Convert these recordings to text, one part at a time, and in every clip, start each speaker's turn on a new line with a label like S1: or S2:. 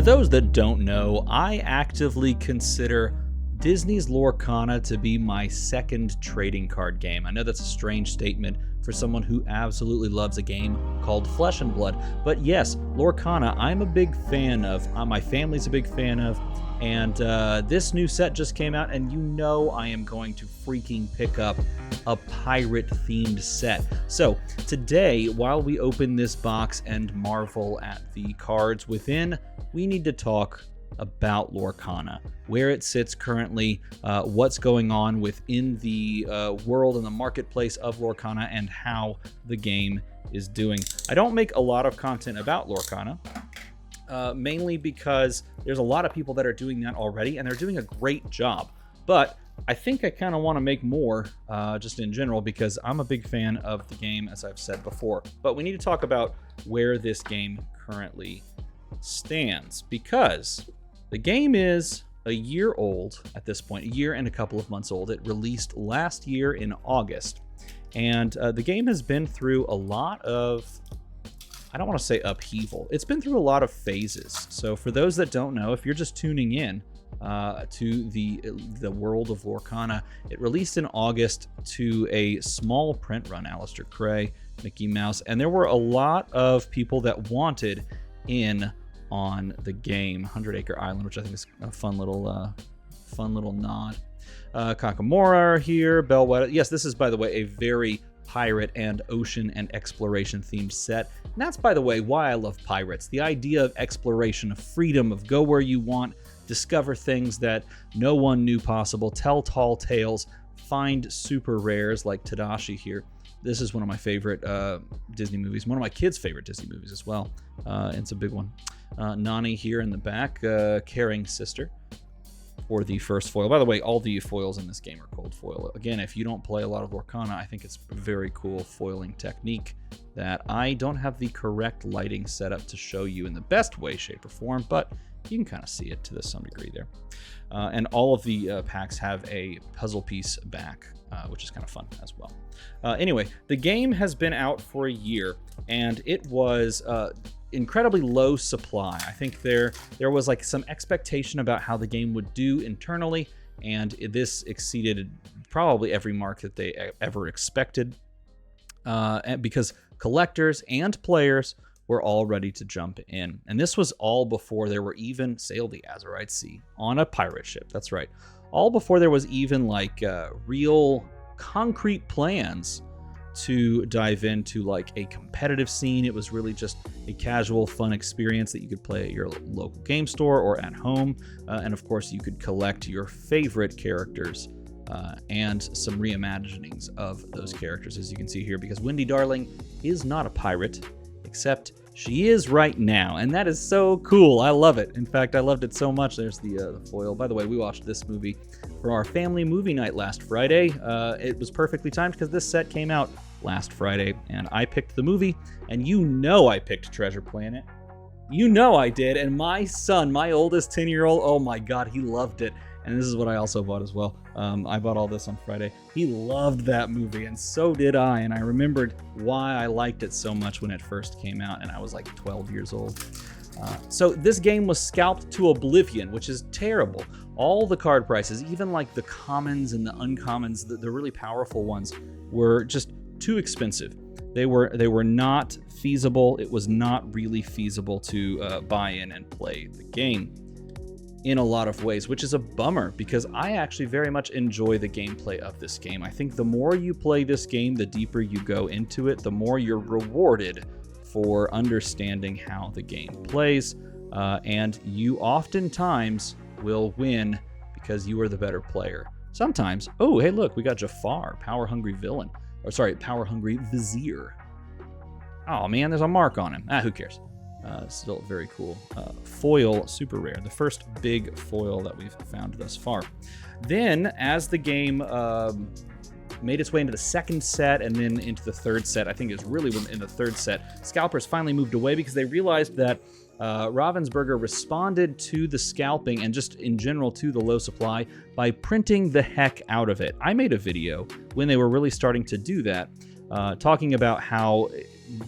S1: those that don't know, I actively consider Disney's Lorcana to be my second trading card game. I know that's a strange statement for someone who absolutely loves a game called Flesh and Blood, but yes, Lorcana I'm a big fan of, my family's a big fan of, and this new set just came out, and you know I am going to freaking pick up a pirate-themed set. So today, while we open this box and marvel at the cards within, we need to talk about Lorcana, where it sits currently, what's going on within the world and the marketplace of Lorcana, and how the game is doing. I don't make a lot of content about Lorcana, mainly because there's a lot of people that are doing that already, and they're doing a great job. But I think I kind of want to make more, just in general, because I'm a big fan of the game, as I've said before. But we need to talk about where this game currently stands, because the game is a year old at this point, a year and a couple of months old. It released last year in August, and the game has been through a lot of, I don't want to say upheaval, it's been through a lot of phases. So for those that don't know, if you're just tuning in to the world of Lorcana, it released in August to a small print run, Alistair Cray, Mickey Mouse, and there were a lot of people that wanted in on the game. 100 Acre Island, which I think is a fun little nod. Kakamora are here, Bellwether. Yes, this is, by the way, a very pirate and ocean and exploration themed set. And that's, by the way, why I love pirates. The idea of exploration, of freedom, of go where you want, discover things that no one knew possible, tell tall tales, find super rares like Tadashi here. This is one of my favorite Disney movies, one of my kids' favorite Disney movies as well. It's a big one. Nani here in the back, caring sister for the first foil. By the way, all the foils in this game are cold foil. Again, if you don't play a lot of Lorcana, I think it's a very cool foiling technique that I don't have the correct lighting set up to show you in the best way, shape, or form, but you can kind of see it to some degree there. And all of the packs have a puzzle piece back, which is kind of fun as well. Anyway, the game has been out for a year, and it was incredibly low supply. I think there was like some expectation about how the game would do internally, and this exceeded probably every mark that they ever expected, because collectors and players were all ready to jump in. And this was all before there were even sailed the Azurite Sea on a pirate ship. That's right. All before there was even like real concrete plans to dive into like a competitive scene. It was really just a casual, fun experience that you could play at your local game store or at home. And of course, you could collect your favorite characters and some reimaginings of those characters, as you can see here, because Wendy Darling is not a pirate, except she is right now, and that is so cool. I love it. In fact, I loved it so much. There's the foil. By the way, we watched this movie for our family movie night last Friday. It was perfectly timed because this set came out last Friday, and I picked the movie, and you know I picked Treasure Planet. You know I did, and my son, my oldest 10-year-old, oh my God, he loved it. And this is what I also bought as well. I bought all this on Friday. He loved that movie, and so did I. And I remembered why I liked it so much when it first came out, and I was like 12 years old. So this game was scalped to oblivion, which is terrible. All the card prices, even like the commons and the uncommons, the really powerful ones, were just too expensive. They were not feasible. It was not really feasible to buy in and play the game in a lot of ways, which is a bummer because I actually very much enjoy the gameplay of this game. I think the more you play this game, the deeper you go into it, the more you're rewarded for understanding how the game plays, and you oftentimes will win because you are the better player. Sometimes, oh, hey, look, we got Jafar, power-hungry villain. Or sorry, power-hungry vizier. Oh man, there's a mark on him. Who cares? Still very cool. Foil, super rare. The first big foil that we've found thus far. Then, as the game made its way into the second set and then into the third set, I think it was really in the third set, scalpers finally moved away because they realized that Ravensburger responded to the scalping and just in general to the low supply by printing the heck out of it. I made a video when they were really starting to do that, talking about how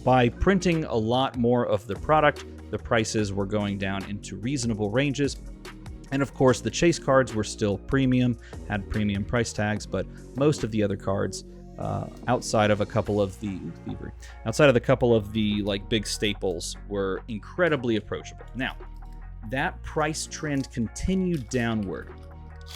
S1: by printing a lot more of the product, the prices were going down into reasonable ranges. And of course, the chase cards were still premium, had premium price tags, but most of the other cards, outside of a couple of the like big staples, were incredibly approachable. Now, that price trend continued downward,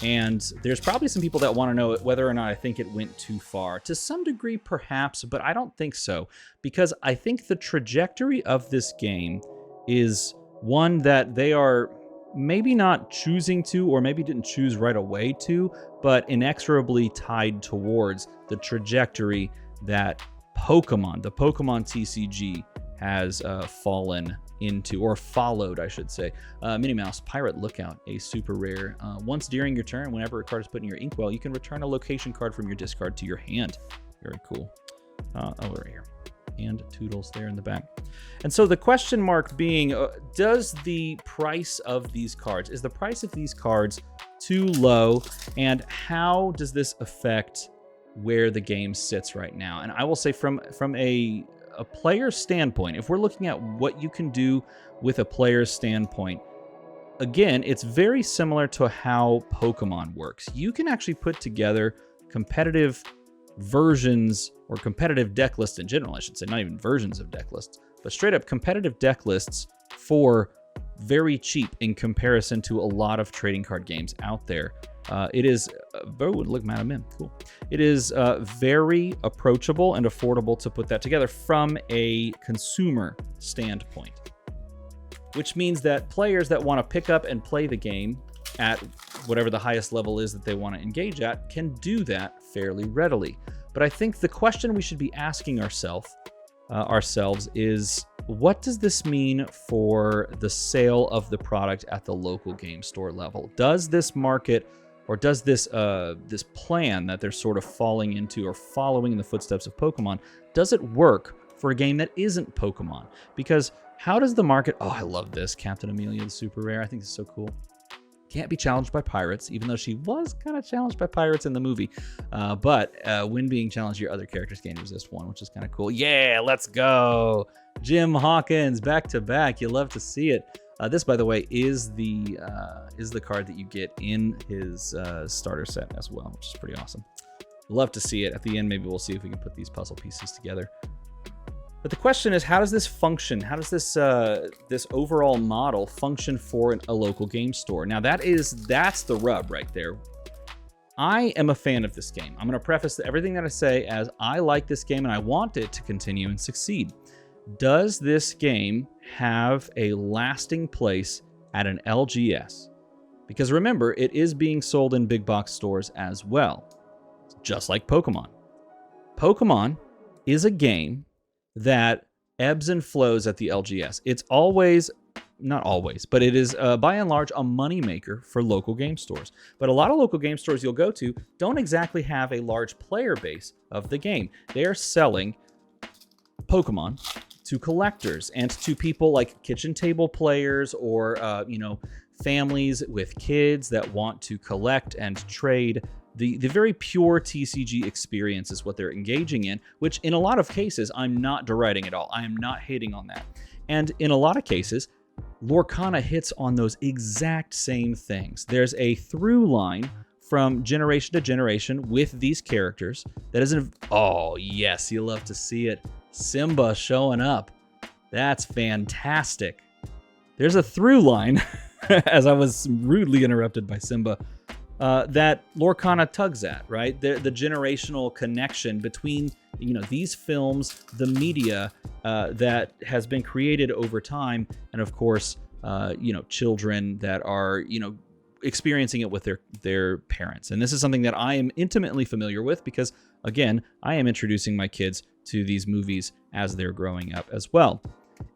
S1: and there's probably some people that want to know whether or not I think it went too far. To some degree, perhaps, but I don't think so, because I think the trajectory of this game is one that they are maybe not choosing to, or maybe didn't choose right away to, but inexorably tied towards the trajectory that the Pokemon TCG has fallen into, or followed, I should say. Minnie Mouse, Pirate Lookout, a super rare. Once during your turn, whenever a card is put in your inkwell, you can return a location card from your discard to your hand. Very cool. Right here. And Toodles there in the back. And so the question mark being, does the price of these cards, is the price of these cards too low? And how does this affect where the game sits right now? And I will say from a player standpoint, if we're looking at what you can do with a player's standpoint, again, it's very similar to how Pokemon works. You can actually put together competitive versions, or competitive deck lists in general, I should say, not even versions of deck lists, but straight up competitive deck lists for very cheap in comparison to a lot of trading card games out there. It is, look, Madam Mim, cool. It is very approachable and affordable to put that together from a consumer standpoint, which means that players that want to pick up and play the game at whatever the highest level is that they want to engage at can do that fairly readily. But I think the question we should be asking ourselves is, what does this mean for the sale of the product at the local game store level? Does this market, or does this this plan that they're sort of falling into, or following in the footsteps of Pokemon, does it work for a game that isn't Pokemon? Because how does the market... Oh, I love this. Captain Amelia, the super rare. I think it's so cool. Can't be challenged by pirates, even though she was kind of challenged by pirates in the movie. But when being challenged, your other characters gain resist 1, which is kind of cool. Yeah, let's go. Jim Hawkins, back to back. You love to see it. This, by the way, is the card that you get in his starter set as well, which is pretty awesome. Love to see it. At the end, maybe we'll see if we can put these puzzle pieces together. But the question is, how does this function? How does this this overall model function for a local game store? Now, that's the rub right there. I am a fan of this game. I'm going to preface everything that I say as I like this game and I want it to continue and succeed. Does this game have a lasting place at an LGS? Because remember, it is being sold in big box stores as well, just like Pokemon. Pokemon is a game that ebbs and flows at the LGS. It's always, not always, but it is by and large a moneymaker for local game stores. But a lot of local game stores you'll go to don't exactly have a large player base of the game. They are selling Pokemon to collectors and to people like kitchen table players, or families with kids that want to collect and trade. The very pure TCG experience is what they're engaging in, which in a lot of cases, I'm not deriding at all. I am not hating on that. And in a lot of cases, Lorcana hits on those exact same things. There's a through line from generation to generation with these characters that isn't... Oh, yes, you love to see it. Simba showing up. That's fantastic. There's a through line, as I was rudely interrupted by Simba, that Lorcana tugs at, right? The generational connection between, these films, the media that has been created over time, and of course, children that are, experiencing it with their parents. And this is something that I am intimately familiar with because, again, I am introducing my kids to these movies as they're growing up as well.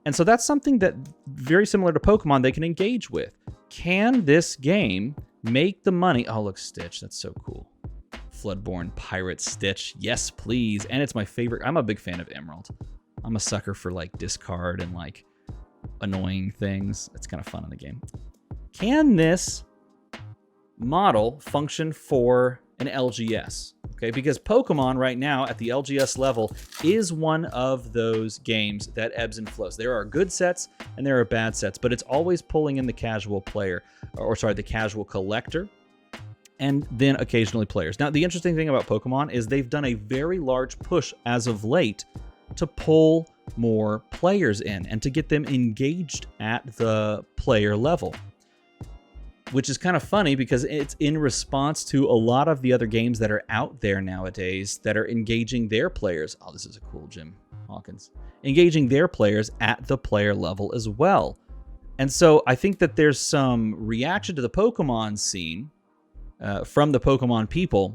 S1: And so that's something that, very similar to Pokemon, they can engage with. Can this game make the money? Oh, look, Stitch. That's so cool. Floodborn Pirate Stitch. Yes, please. And it's my favorite. I'm a big fan of Emerald. I'm a sucker for discard and annoying things. It's kind of fun in the game. Can this model function for an LGS? Okay, because Pokemon right now at the LGS level is one of those games that ebbs and flows. There are good sets and there are bad sets, but it's always pulling in the casual player, or sorry, the casual collector, and then occasionally players. Now, the interesting thing about Pokemon is they've done a very large push as of late to pull more players in and to get them engaged at the player level, which is kind of funny because it's in response to a lot of the other games that are out there nowadays that are engaging their players. Oh, this is a cool Jim Hawkins. Engaging their players at the player level as well. And so I think that there's some reaction to the Pokemon scene from the Pokemon people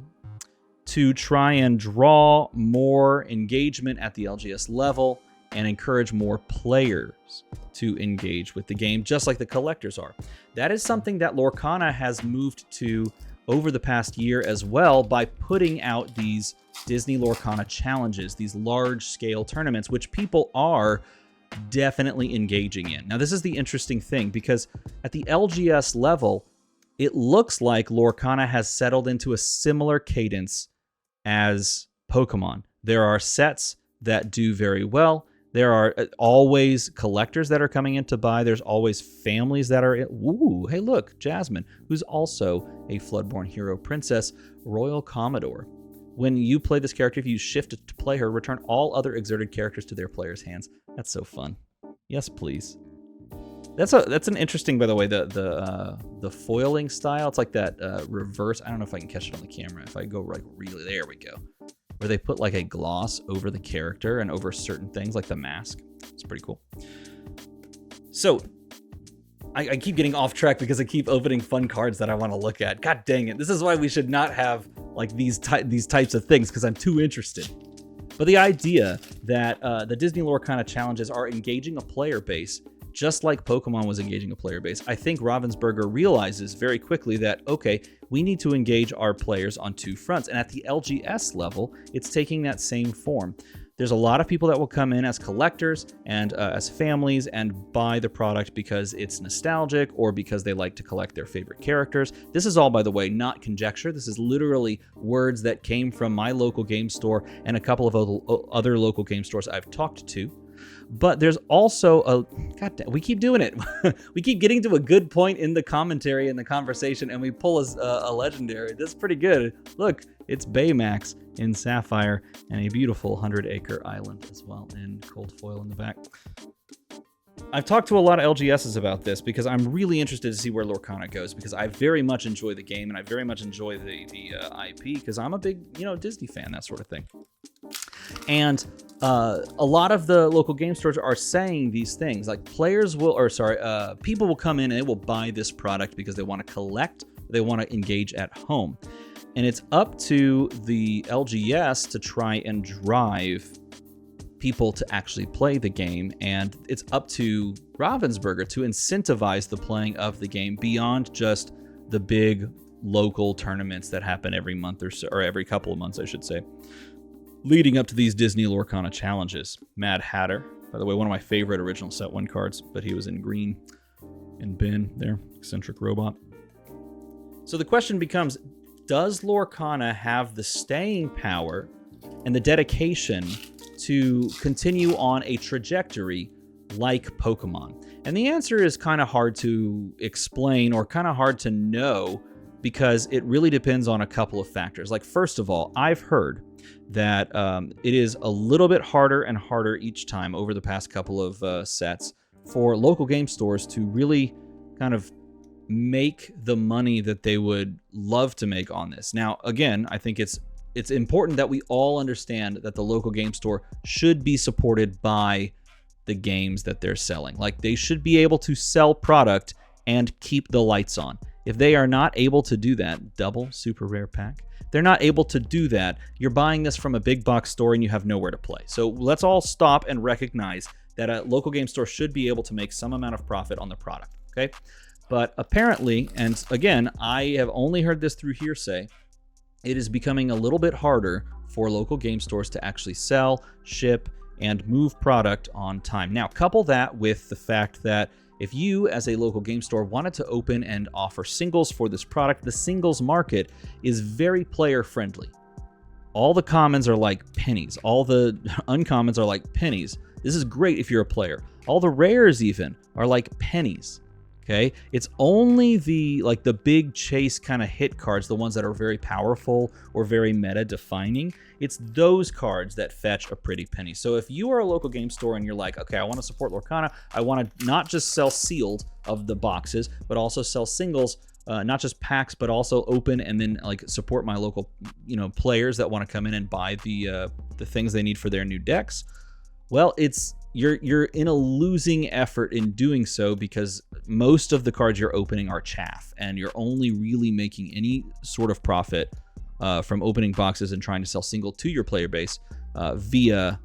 S1: to try and draw more engagement at the LGS level and encourage more players to engage with the game, just like the collectors are. That is something that Lorcana has moved to over the past year as well by putting out these Disney Lorcana challenges, these large-scale tournaments, which people are definitely engaging in. Now, this is the interesting thing, because at the LGS level, it looks like Lorcana has settled into a similar cadence as Pokemon. There are sets that do very well. There are always collectors that are coming in to buy. There's always families that are in. Ooh, hey, look, Jasmine, who's also a Floodborn hero princess, Royal Commodore. When you play this character, if you shift to play her, return all other exerted characters to their players' hands. That's so fun. Yes, please. That's an interesting, by the way, the foiling style. It's like that reverse. I don't know if I can catch it on the camera. If I go like really, there we go. Where they put like a gloss over the character and over certain things like the mask. It's pretty cool. So I keep getting off track because I keep opening fun cards that I want to look at. God dang it. This is why we should not have like these types of things, because I'm too interested. But the idea that the Disney Lorcana challenges are engaging a player base just like Pokemon was engaging a player base, I think Ravensburger realizes very quickly that, okay, we need to engage our players on two fronts. And at the LGS level, it's taking that same form. There's a lot of people that will come in as collectors and as families and buy the product because it's nostalgic or because they like to collect their favorite characters. This is all, by the way, not conjecture. This is literally words that came from my local game store and a couple of other local game stores I've talked to. But there's also a, God damn, we keep doing it. We keep getting to a good point in the commentary and the conversation, and we pull a legendary. That's pretty good. Look, it's Baymax in Sapphire and a beautiful 100-acre island as well in cold foil in the back. I've talked to a lot of LGSs about this because I'm really interested to see where Lorcana goes, because I very much enjoy the game and I very much enjoy the IP because I'm a big, Disney fan, that sort of thing. And a lot of the local game stores are saying these things, like people will come in and they will buy this product because they want to collect, they want to engage at home. And it's up to the LGS to try and drive people to actually play the game, and it's up to Ravensburger to incentivize the playing of the game beyond just the big local tournaments that happen every month or so, or every couple of months, I should say, leading up to these Disney Lorcana challenges. Mad Hatter, by the way, one of my favorite original set 1 cards, but he was in green. And Ben there, eccentric robot. So the question becomes, does Lorcana have the staying power and the dedication to continue on a trajectory like Pokemon? And the answer is kind of hard to explain or kind of hard to know, because it really depends on a couple of factors. Like, first of all, I've heard that it is a little bit harder and harder each time over the past couple of sets for local game stores to really kind of make the money that they would love to make on this. Now, again, I think it's important that we all understand that the local game store should be supported by the games that they're selling. Like, they should be able to sell product and keep the lights on. If they are not able to do that, double super rare pack, they're not able to do that, you're buying this from a big box store and you have nowhere to play. So let's all stop and recognize that a local game store should be able to make some amount of profit on the product, okay? But apparently, and again, I have only heard this through hearsay, it is becoming a little bit harder for local game stores to actually sell, ship, and move product on time. Now, couple that with the fact that if you, as a local game store, wanted to open and offer singles for this product, the singles market is very player friendly. All the commons are like pennies. All the uncommons are like pennies. This is great if you're a player. All the rares even are like pennies. Okay, it's only the big chase kind of hit cards, the ones that are very powerful or very meta defining. It's those cards that fetch a pretty penny. So if you are a local game store and you're like, okay, I want to support Lorcana, I want to not just sell sealed of the boxes, but also sell singles, not just packs, but also open, and then like support my local, players that want to come in and buy the things they need for their new decks. Well, you're in a losing effort in doing so, because most of the cards you're opening are chaff, and you're only really making any sort of profit from opening boxes and trying to sell single to your player base via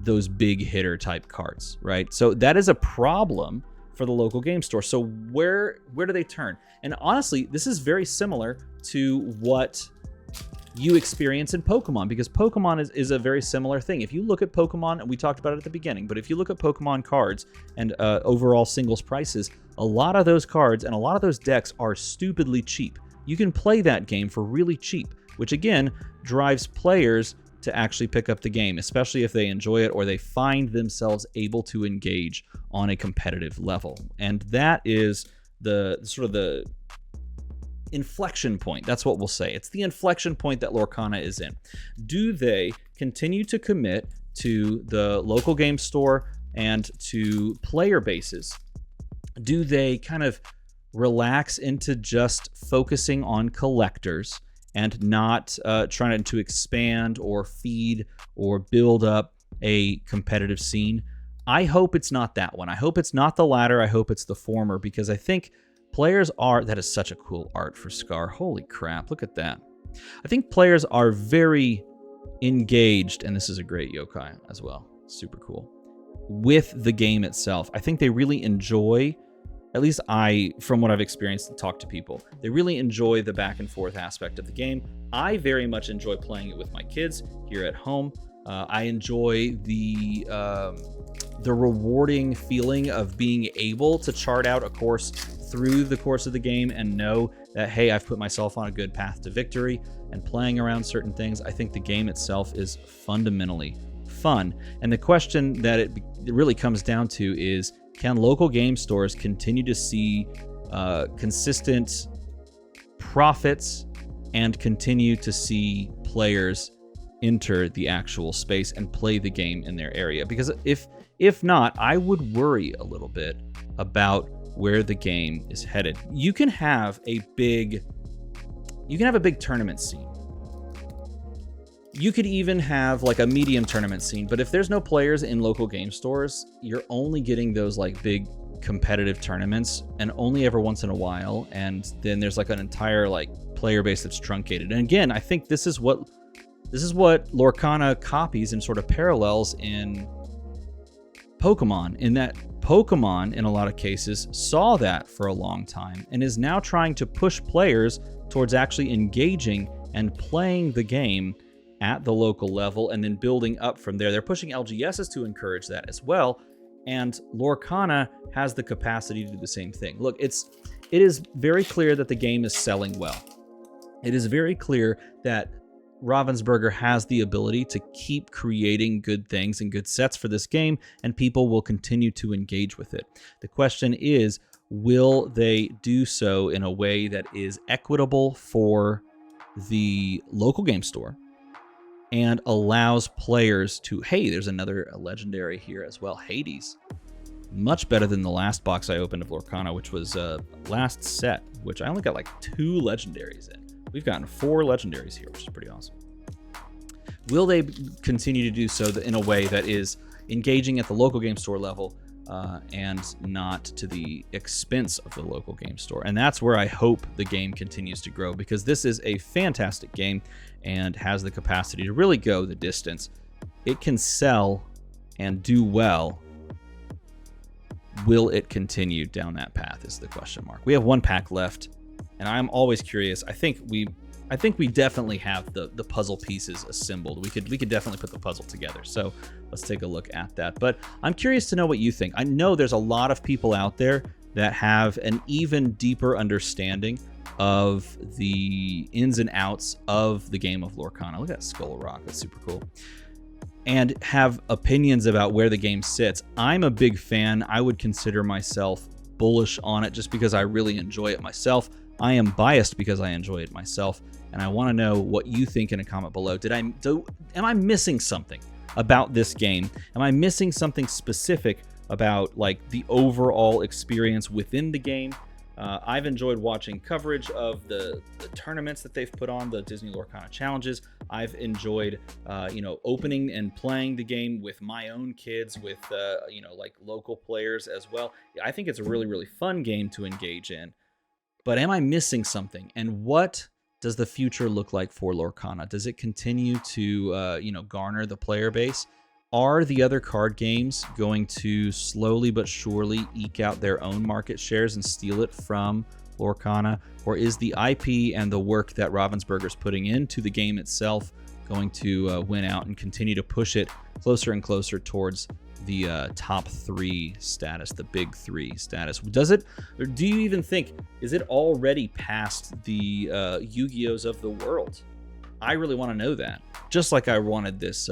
S1: those big hitter type cards, right? So that is a problem for the local game store. So where do they turn? And honestly, this is very similar to what you experience in Pokemon, because Pokemon is a very similar thing. If you look at Pokemon, and we talked about it at the beginning, but if you look at Pokemon cards and overall singles prices, a lot of those cards and a lot of those decks are stupidly cheap. You can play that game for really cheap, which again drives players to actually pick up the game, especially if they enjoy it or they find themselves able to engage on a competitive level. And that is the sort of the inflection point. That's what we'll say. It's the inflection point that Lorcana is in. Do they continue to commit to the local game store and to player bases? Do they kind of relax into just focusing on collectors and not trying to expand or feed or build up a competitive scene? I hope it's not that one. I hope it's not the latter. I hope it's the former, because I think players are, that is such a cool art for Scar. Holy crap, look at that. I think players are very engaged, and this is a great yokai as well, super cool, with the game itself. I think they really enjoy, at least from what I've experienced and talked to people, they really enjoy the back and forth aspect of the game. I very much enjoy playing it with my kids here at home. I enjoy the rewarding feeling of being able to chart out a course through the course of the game and know that, hey, I've put myself on a good path to victory, and playing around certain things. I think the game itself is fundamentally fun. And the question that it really comes down to is, can local game stores continue to see consistent profits and continue to see players enter the actual space and play the game in their area? Because if not, I would worry a little bit about where the game is headed. You can have a big tournament scene. You could even have like a medium tournament scene, but if there's no players in local game stores, you're only getting those like big competitive tournaments, and only every once in a while, and then there's like an entire like player base that's truncated. And again, I think this is what Lorcana copies and sort of parallels in Pokemon, in that Pokemon, in a lot of cases, saw that for a long time and is now trying to push players towards actually engaging and playing the game at the local level and then building up from there. They're pushing LGSs to encourage that as well, and Lorcana has the capacity to do the same thing. Look, it is very clear that the game is selling well. It is very clear that Ravensburger has the ability to keep creating good things and good sets for this game, and people will continue to engage with it. The question is, will they do so in a way that is equitable for the local game store and allows players to, hey, there's another legendary here as well, Hades. Much better than the last box I opened of Lorcana, which was last set, which I only got like 2 legendaries in. We've gotten 4 legendaries here, which is pretty awesome. Will they continue to do so in a way that is engaging at the local game store level and not to the expense of the local game store? And that's where I hope the game continues to grow, because this is a fantastic game and has the capacity to really go the distance. It can sell and do well. Will it continue down that path is the question mark. We have 1 pack left, and I'm always curious. I think we definitely have the puzzle pieces assembled. We could definitely put the puzzle together. So let's take a look at that. But I'm curious to know what you think. I know there's a lot of people out there that have an even deeper understanding of the ins and outs of the game of Lorcana. Look at that Skull Rock. That's super cool. And have opinions about where the game sits. I'm a big fan. I would consider myself bullish on it just because I really enjoy it myself. I am biased because I enjoy it myself, and I want to know what you think in a comment below. Am I missing something about this game? Am I missing something specific about like the overall experience within the game? I've enjoyed watching coverage of the tournaments that they've put on, the Disney Lorcana challenges. I've enjoyed, opening and playing the game with my own kids, with, like local players as well. I think it's a really, really fun game to engage in. But am I missing something? And what does the future look like for Lorcana? Does it continue to, garner the player base? Are the other card games going to slowly but surely eke out their own market shares and steal it from Lorcana? Or is the IP and the work that Ravensburger's putting into the game itself going to win out and continue to push it closer and closer towards the top 3 status, the big 3 status? Does it, or do you even think, is it already past the Yu-Gi-Ohs of the world? I really want to know that. Just like I wanted this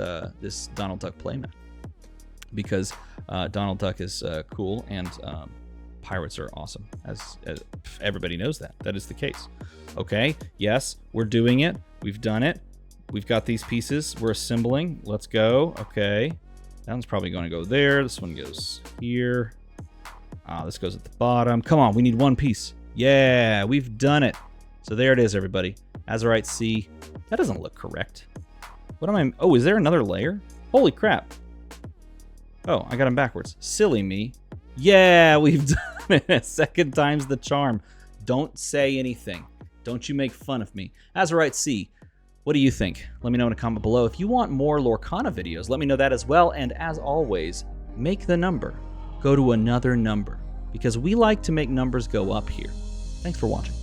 S1: Donald Duck playmat, because Donald Duck is cool and pirates are awesome, as everybody knows that. That is the case. Okay, yes, we're doing it. We've done it. We've got these pieces. We're assembling. Let's go. Okay, that one's probably going to go there. This one goes here. This goes at the bottom. Come on, we need one piece. Yeah, we've done it. So there it is, everybody. Azurite C. That doesn't look correct. What am I? Oh, is there another layer? Holy crap. Oh, I got him backwards. Silly me. Yeah, we've done it. Second time's the charm. Don't say anything. Don't you make fun of me. Azurite C. What do you think? Let me know in a comment below. If you want more Lorcana videos, let me know that as well. And as always, make the number go to another number, because we like to make numbers go up here. Thanks for watching.